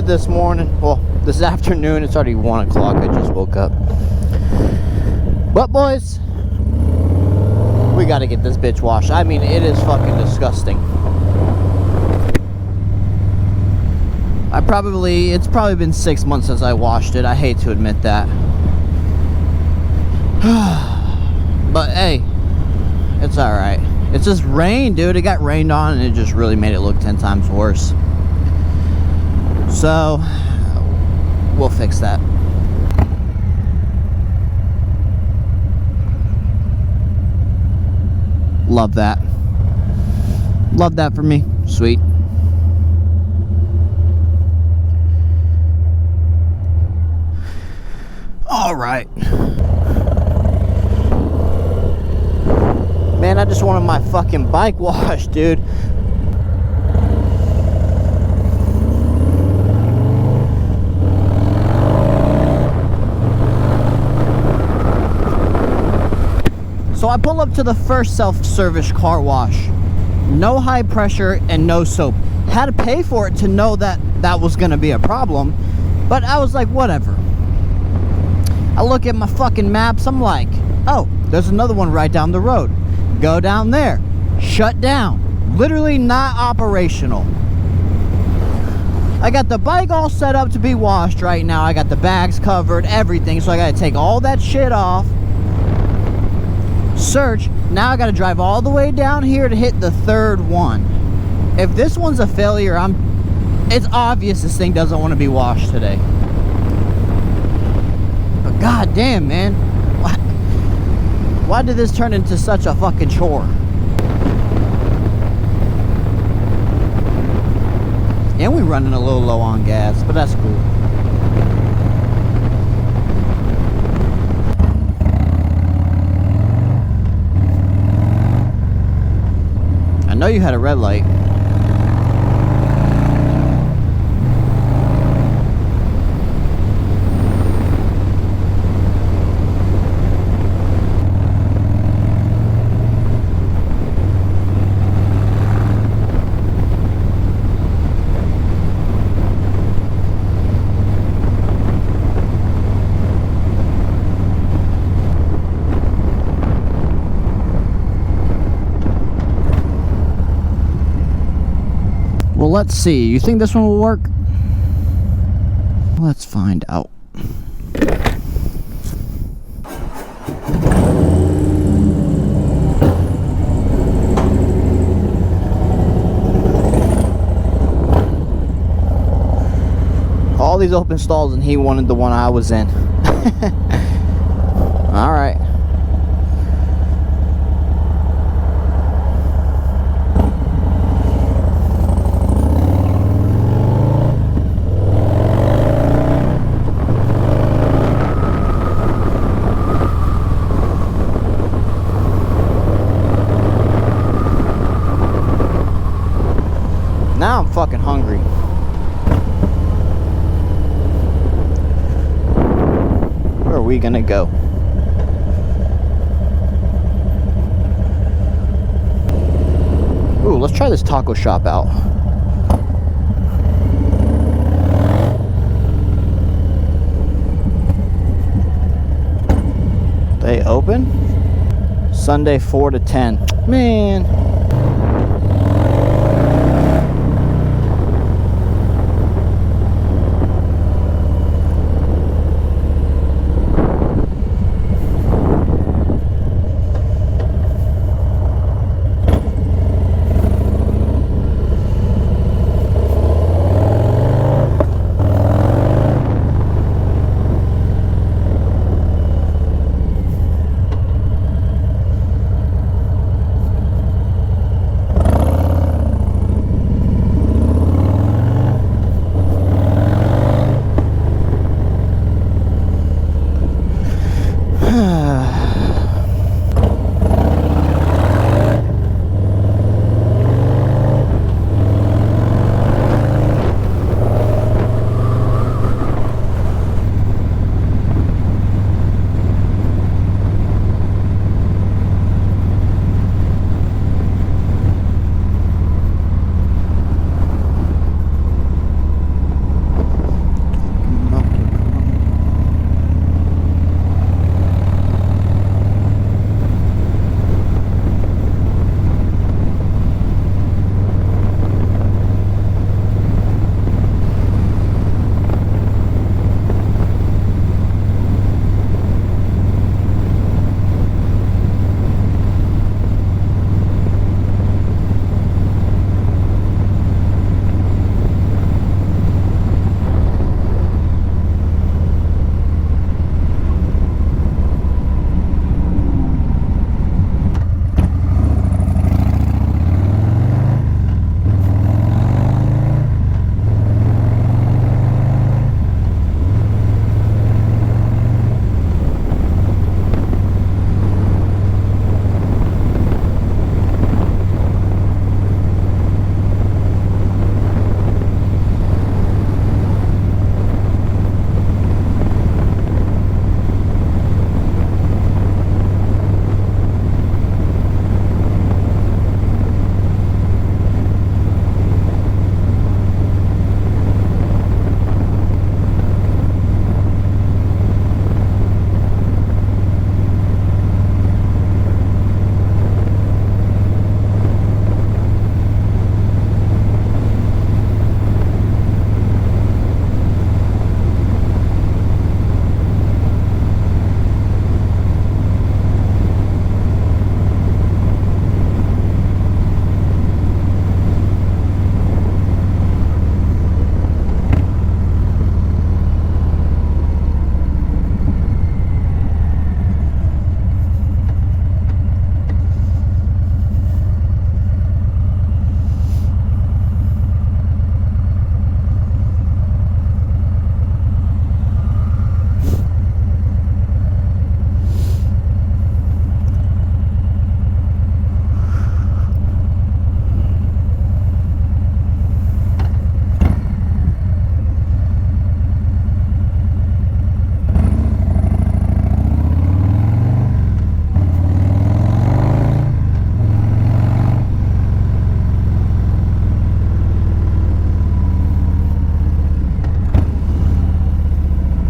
good this morning. Well, this afternoon. It's already 1 o'clock. I just woke up. But boys, we gotta get this bitch washed. I mean, it is fucking disgusting. It's probably been 6 months since I washed it. I hate to admit that. But hey, it's alright. It's just rain, dude. It got rained on and it just really made it look 10 times worse. So, we'll fix that. Love that. Love that for me. Sweet. All right. Man, I just wanted my fucking bike washed, dude. So I pull up to the first self-service car wash. No high pressure and no soap. Had to pay for it to know that that was gonna be a problem, but I was like, whatever. I look at my fucking maps, I'm like, oh, there's another one right down the road. Go down there. Shut down. Literally not operational. I got the bike all set up to be washed right now. I got the bags covered, everything, so I gotta take all that shit off. Search. Now I gotta drive all the way down here to hit the third one. If this one's a failure, it's obvious this thing doesn't want to be washed today. But god damn, man, why did this turn into such a fucking chore? And we're running a little low on gas, but that's cool. I know you had a red light. Well, let's see. You think this one will work? Let's find out. All these open stalls and he wanted the one I was in. All right. Now I'm fucking hungry. Where are we gonna go? Ooh, let's try this taco shop out. They open? Sunday 4 to 10. Man.